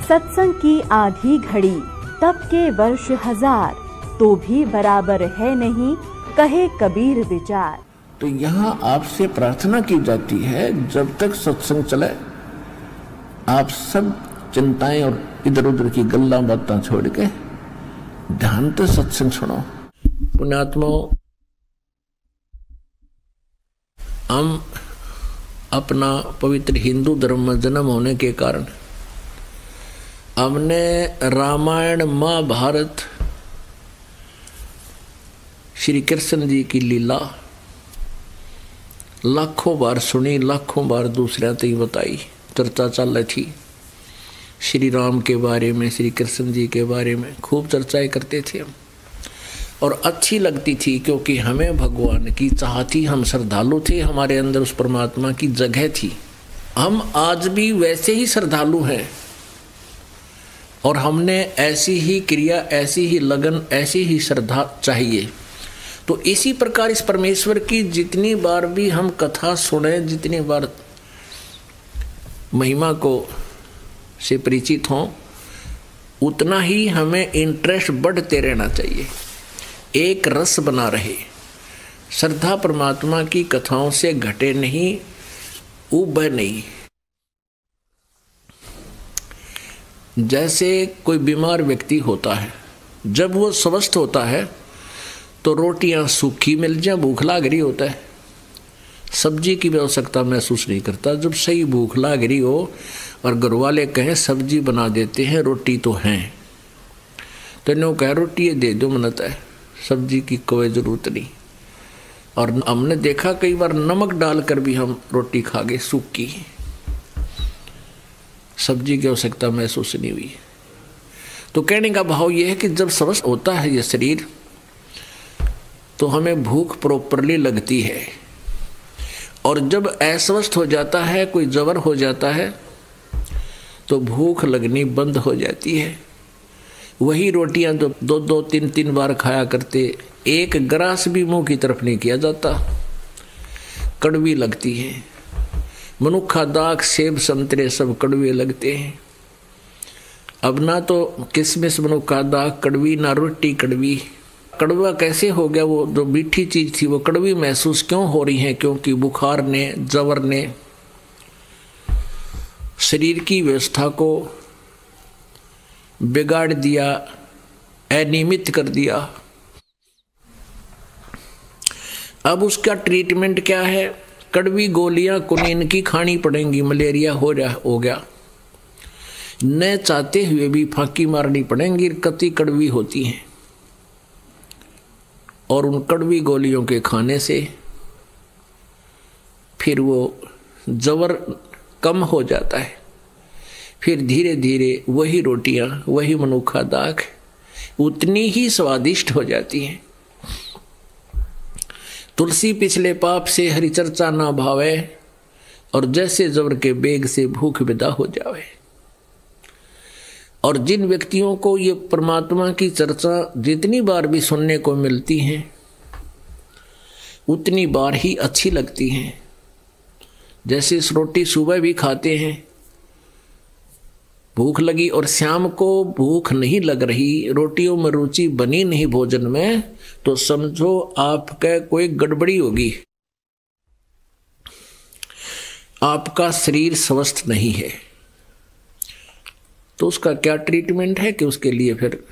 सत्संग की आधी घड़ी तब के वर्ष हजार, तो भी बराबर है नहीं कहे कबीर विचार। तो यहाँ आपसे प्रार्थना की जाती है, जब तक सत्संग चले आप सब चिंताएं और इधर उधर की गल्ला बातें छोड़ के ध्यान से सत्संग सुनो। पुण्यात्माओं, हम अपना पवित्र हिंदू धर्म में जन्म होने के कारण हमने रामायण महाभारत श्री कृष्ण जी की लीला लाखों बार सुनी, लाखों बार दूसरे तक बताई, चर्चा चल रही थी। श्री राम के बारे में, श्री कृष्ण जी के बारे में खूब चर्चाएं करते थे हम, और अच्छी लगती थी क्योंकि हमें भगवान की चाह थी, हम श्रद्धालु थे, हमारे अंदर उस परमात्मा की जगह थी। हम आज भी वैसे ही श्रद्धालु हैं और हमने ऐसी ही क्रिया, ऐसी ही लगन, ऐसी ही श्रद्धा चाहिए। तो इसी प्रकार इस परमेश्वर की जितनी बार भी हम कथा सुने, जितनी बार महिमा को से परिचित हों, उतना ही हमें इंटरेस्ट बढ़ते रहना चाहिए, एक रस बना रहे। श्रद्धा परमात्मा की कथाओं से घटे नहीं, उबे नहीं। जैसे कोई बीमार व्यक्ति होता है, जब वो स्वस्थ होता है तो रोटियां सूखी मिल जाए, भूख लाग रही होता है, सब्जी की भी आवश्यकता महसूस नहीं करता। जब सही भूख लाग रही हो और घर वाले कहें सब्जी बना देते हैं, रोटी तो हैं, तो इन्हों कहे रोटी ये दे दो, मनता है, सब्जी की कोई ज़रूरत नहीं। और हमने देखा कई बार नमक डालकर भी हम रोटी खा गए सूखी, सब्जी की आवश्यकता महसूस नहीं हुई। तो कहने का भाव यह है कि जब स्वस्थ होता है ये शरीर तो हमें भूख प्रॉपरली लगती है, और जब अस्वस्थ हो जाता है, कोई जबर हो जाता है, तो भूख लगनी बंद हो जाती है। वही रोटियां जो दो दो तीन तीन बार खाया करते, एक ग्रास भी मुंह की तरफ नहीं किया जाता, कड़वी लगती है। मनुखा दाख, सेब, संतरे सब कड़वे लगते हैं। अब ना तो किसमिस मनुखा दाख कड़वी, ना रोटी कड़वी। कड़वा कैसे हो गया? वो जो मीठी चीज थी वो कड़वी महसूस क्यों हो रही है? क्योंकि बुखार ने, जवर ने शरीर की व्यवस्था को बिगाड़ दिया, अनियमित कर दिया। अब उसका ट्रीटमेंट क्या है? कड़वी गोलियां कुनीन की खानी पड़ेंगी, मलेरिया हो गया, न चाहते हुए भी फांकी मारनी पड़ेंगी, कति कड़वी होती हैं। और उन कड़वी गोलियों के खाने से फिर वो जवर कम हो जाता है, फिर धीरे धीरे वही रोटियां, वही मनुखा दाख उतनी ही स्वादिष्ट हो जाती हैं। तुलसी पिछले पाप से हरि चर्चा ना भावे, और जैसे जबर के बेग से भूख विदा हो जावे। और जिन व्यक्तियों को ये परमात्मा की चर्चा जितनी बार भी सुनने को मिलती है उतनी बार ही अच्छी लगती हैं। जैसे इस रोटी सुबह भी खाते हैं, भूख लगी और शाम को भूख नहीं लग रही, रोटियों में रुचि बनी नहीं भोजन में, तो समझो आपका कोई गड़बड़ी होगी, आपका शरीर स्वस्थ नहीं है। तो उसका क्या ट्रीटमेंट है कि उसके लिए फिर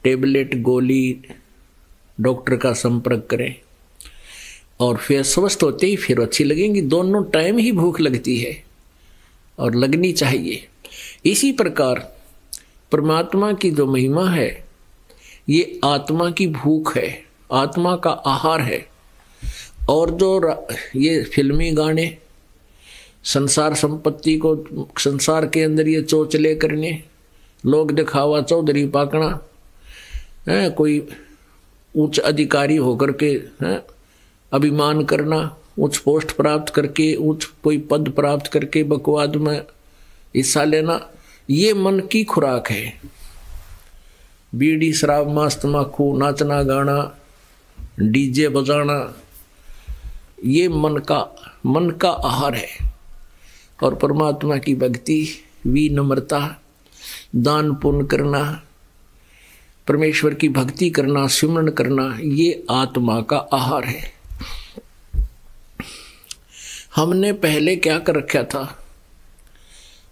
टेबलेट, गोली, डॉक्टर का संपर्क करें, और फिर स्वस्थ होते ही फिर अच्छी लगेंगी। दोनों टाइम ही भूख लगती है और लगनी चाहिए। इसी प्रकार परमात्मा की जो महिमा है ये आत्मा की भूख है, आत्मा का आहार है। और जो ये फिल्मी गाने, संसार संपत्ति को संसार के अंदर ये चोचले करने, लोग दिखावा, चौधरी पाकना, कोई उच्च अधिकारी होकर के अभिमान करना, उच्च पोस्ट प्राप्त करके, उच्च कोई पद प्राप्त करके बकवाद में हिस्सा लेना, ये मन की खुराक है। बीड़ी, शराब, मांस, तम्बाकू, नाचना गाना, डीजे बजाना, ये मन का आहार है। और परमात्मा की भक्ति, विनम्रता, दान पुण्य करना, परमेश्वर की भक्ति करना, सिमरन करना, ये आत्मा का आहार है। हमने पहले क्या कर रखा था,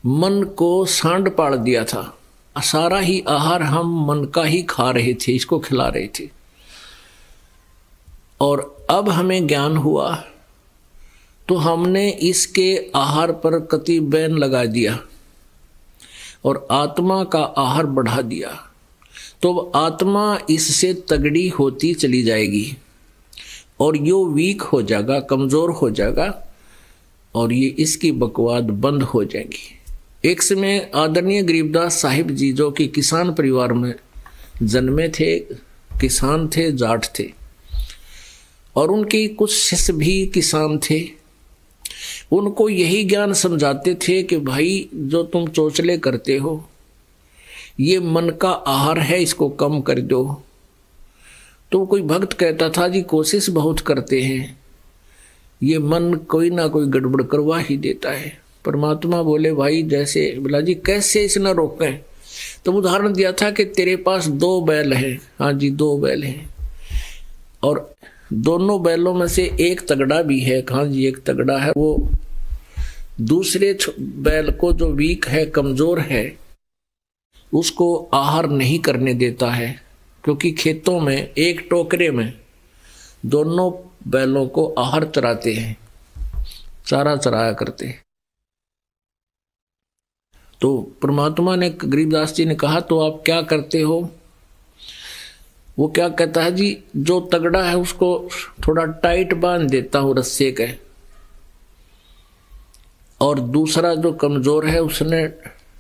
मन को सांड पाड़ दिया था, सारा ही आहार हम मन का ही खा रहे थे, इसको खिला रहे थे। और अब हमें ज्ञान हुआ तो हमने इसके आहार पर कति बैन लगा दिया और आत्मा का आहार बढ़ा दिया। तो आत्मा इससे तगड़ी होती चली जाएगी और यो वीक हो जाएगा, कमजोर हो जाएगा और ये इसकी बकवाद बंद हो जाएगी। एक समय आदरणीय गरीबदास साहिब जी, जो कि किसान परिवार में जन्मे थे, किसान थे, जाट थे, और उनके कुछ शिष्य भी किसान थे, उनको यही ज्ञान समझाते थे कि भाई जो तुम चोचले करते हो ये मन का आहार है, इसको कम कर दो। तो कोई भक्त कहता था जी कोशिश बहुत करते हैं, ये मन कोई ना कोई गड़बड़ करवा ही देता है। परमात्मा बोले भाई जैसे, बोला जी कैसे इसे न रोकें। तो उदाहरण दिया था कि तेरे पास 2 बैल हैं, हाँ जी 2 बैल हैं, और दोनों बैलों में से एक तगड़ा भी है, हाँ जी एक तगड़ा है, वो दूसरे बैल को जो वीक है, कमजोर है, उसको आहार नहीं करने देता है, क्योंकि खेतों में एक टोकरे में दोनों बैलों को आहार चराते हैं, चारा चराया करते हैं। तो परमात्मा ने, गरीबदास जी ने कहा तो आप क्या करते हो? वो क्या कहता है जी, जो तगड़ा है उसको थोड़ा टाइट बांध देता हूं रस्से के, और दूसरा जो कमजोर है उसने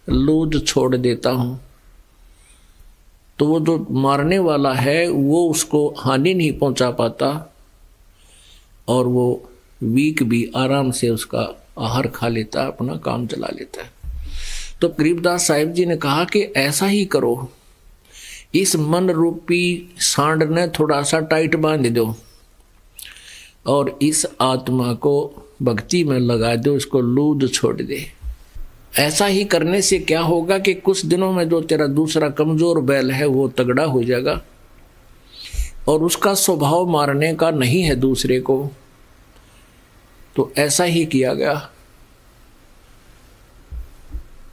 लूज छोड़ देता हूं। तो वो जो मारने वाला है वो उसको हानि नहीं पहुंचा पाता और वो वीक भी आराम से उसका आहार खा लेता, अपना काम चला लेता है। तो गरीबदास साहिब जी ने कहा कि ऐसा ही करो, इस मन रूपी सांड ने थोड़ा सा टाइट बांध दो और इस आत्मा को भक्ति में लगा दो, इसको लूज छोड़ दे। ऐसा ही करने से क्या होगा कि कुछ दिनों में जो तेरा दूसरा कमजोर बैल है वो तगड़ा हो जाएगा और उसका स्वभाव मारने का नहीं है दूसरे को। तो ऐसा ही किया गया।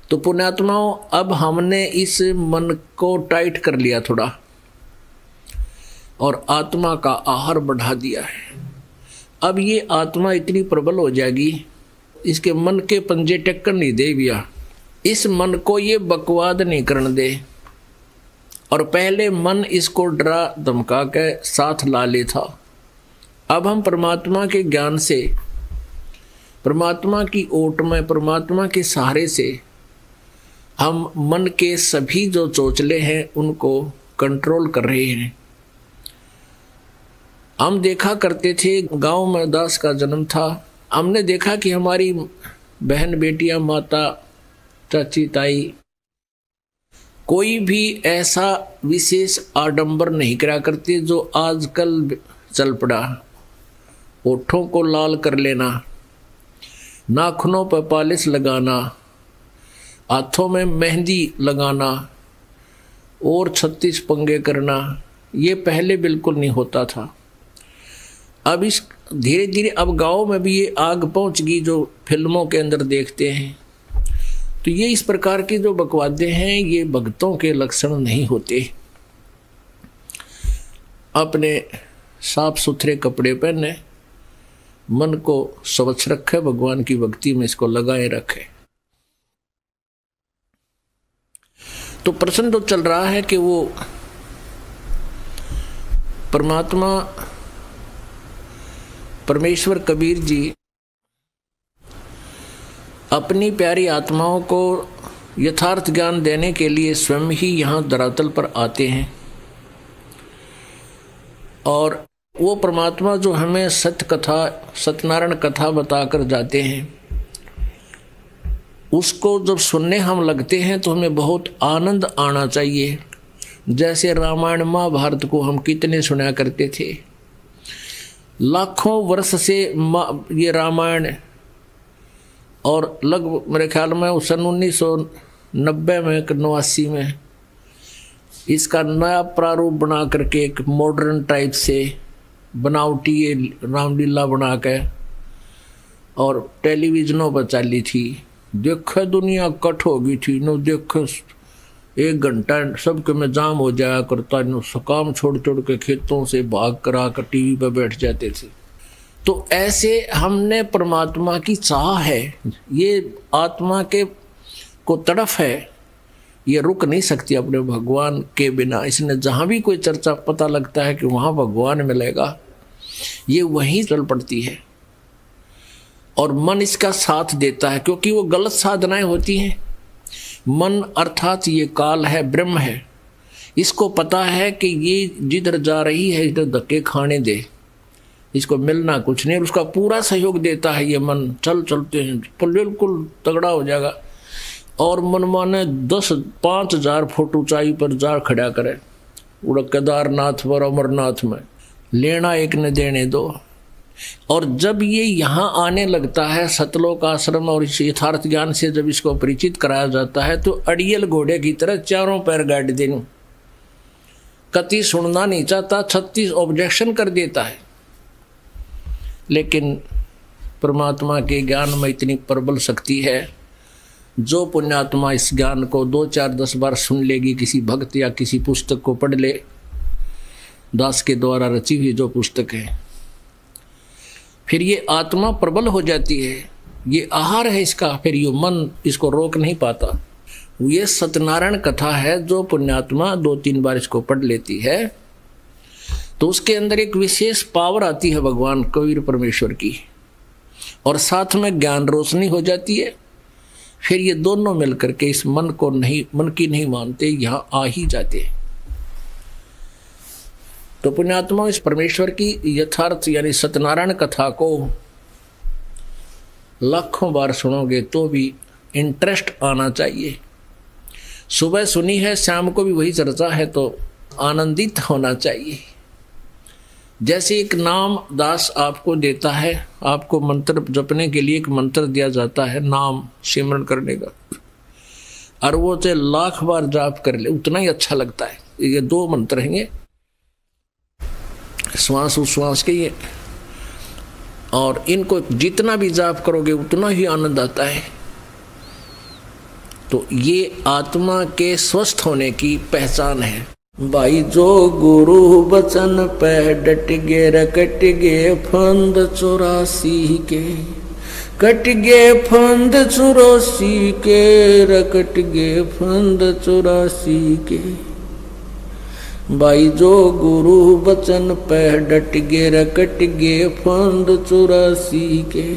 तो पुण्यात्माओं, अब हमने इस मन को टाइट कर लिया थोड़ा और आत्मा का आहार बढ़ा दिया है। अब ये आत्मा इतनी प्रबल हो जाएगी, इसके मन के पंजे टक्कर नहीं दे भैया, इस मन को ये बकवाद नहीं करने दे। और पहले मन इसको डरा धमका के साथ ला ले था। अब हम परमात्मा के ज्ञान से, परमात्मा की ओट में, परमात्मा के सहारे से हम मन के सभी जो चोचले हैं उनको कंट्रोल कर रहे हैं। हम देखा करते थे, गांव में दास का जन्म था, हमने देखा कि हमारी बहन बेटियां, माता, चाची, ताई, कोई भी ऐसा विशेष आडंबर नहीं करा करते जो आजकल चल पड़ा। ओठों को लाल कर लेना, नाखूनों पर पॉलिश लगाना, हाथों में मेहंदी लगाना और 36 पंगे करना, ये पहले बिल्कुल नहीं होता था। अब इस धीरे धीरे अब गाँव में भी ये आग पहुंच गई जो फिल्मों के अंदर देखते हैं। तो ये इस प्रकार की जो बकवादे हैं ये भक्तों के लक्षण नहीं होते। अपने साफ सुथरे कपड़े पहने, मन को स्वच्छ रखे, भगवान की भक्ति में इसको लगाए रखे। तो प्रश्न तो चल रहा है कि वो परमात्मा परमेश्वर कबीर जी अपनी प्यारी आत्माओं को यथार्थ ज्ञान देने के लिए स्वयं ही यहाँ धरातल पर आते हैं, और वो परमात्मा जो हमें सत्य कथा, सत्यनारायण कथा बताकर जाते हैं, उसको जब सुनने हम लगते हैं तो हमें बहुत आनंद आना चाहिए। जैसे रामायण महाभारत को हम कितने सुना करते थे, लाखों वर्ष से ये रामायण और लगभग मेरे ख्याल में उस सन 1990 में 89 में इसका नया प्रारूप बना करके एक मॉडर्न टाइप से बनावटी रामलीला बना के और टेलीविजनों पर चली थी। देखे दुनिया कट हो गई थी नो, देखे 1 घंटा सबके में जाम हो जाया करता, नो काम छोड़ छोड़ के खेतों से भाग कर आकर टीवी पर बैठ जाते थे। तो ऐसे हमने परमात्मा की चाह है, ये आत्मा के को तड़फ है, ये रुक नहीं सकती अपने भगवान के बिना। इसने जहाँ भी कोई चर्चा पता लगता है कि वहाँ भगवान मिलेगा, ये वहीं चल पड़ती है और मन इसका साथ देता है, क्योंकि वो गलत साधनाएं होती हैं। मन अर्थात ये काल है, ब्रह्म है, इसको पता है कि ये जिधर जा रही है इधर धक्के खाने दे, इसको मिलना कुछ नहीं, और उसका पूरा सहयोग देता है ये मन। चलते हैं बिल्कुल तगड़ा हो जाएगा और मनमाने 5,000 फुट ऊंचाई पर जा खड़ा करे, उड़ केदारनाथ पर अमरनाथ में, लेना एक न देने दो। और जब ये यहाँ आने लगता है सतलोक आश्रम और इस यथार्थ ज्ञान से जब इसको परिचित कराया जाता है तो अड़ियल घोड़े की तरह चारों पैर गाड़ देने, कति सुनना नहीं चाहता, 36 ऑब्जेक्शन कर देता है। लेकिन परमात्मा के ज्ञान में इतनी प्रबल शक्ति है, जो पुण्यात्मा इस ज्ञान को 2, 4, 10 बार सुन लेगी, किसी भक्त या किसी पुस्तक को पढ़ ले, दास के द्वारा रची हुई जो पुस्तक है, फिर ये आत्मा प्रबल हो जाती है, ये आहार है इसका, फिर ये मन इसको रोक नहीं पाता। ये सत्यनारायण कथा है, जो पुण्यात्मा 2-3 बार इसको पढ़ लेती है तो उसके अंदर एक विशेष पावर आती है भगवान कबीर परमेश्वर की, और साथ में ज्ञान रोशनी हो जाती है। फिर ये दोनों मिलकर के इस मन की नहीं मानते, यहाँ आ ही जाते हैं। तो पुण्यात्मा इस परमेश्वर की यथार्थ यानी सत्यनारायण कथा को लाखों बार सुनोगे तो भी इंटरेस्ट आना चाहिए। सुबह सुनी है, शाम को भी वही चर्चा है, तो आनंदित होना चाहिए। जैसे एक नाम दास आपको देता है, आपको मंत्र जपने के लिए एक मंत्र दिया जाता है, नाम सिमरन करने का, और वो चाहे 1,00,000 बार जाप कर ले उतना ही अच्छा लगता है। ये 2 मंत्र हैं, श्वास उश्वास के ये, और इनको जितना भी जाप करोगे उतना ही आनंद आता है। तो ये आत्मा के स्वस्थ होने की पहचान है। भाई जो गुरु बचन पे डट गे रकट गे फंद 84 के, कट गे फंद 84 के, रकट गे फंद 84 के। भाई जो गुरु बचन पे डट गे रकट गे फंद 84 के।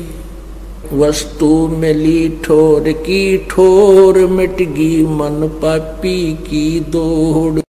वस्तु मिली ठोर की ठोर, मिट गई मन पापी की दौड़।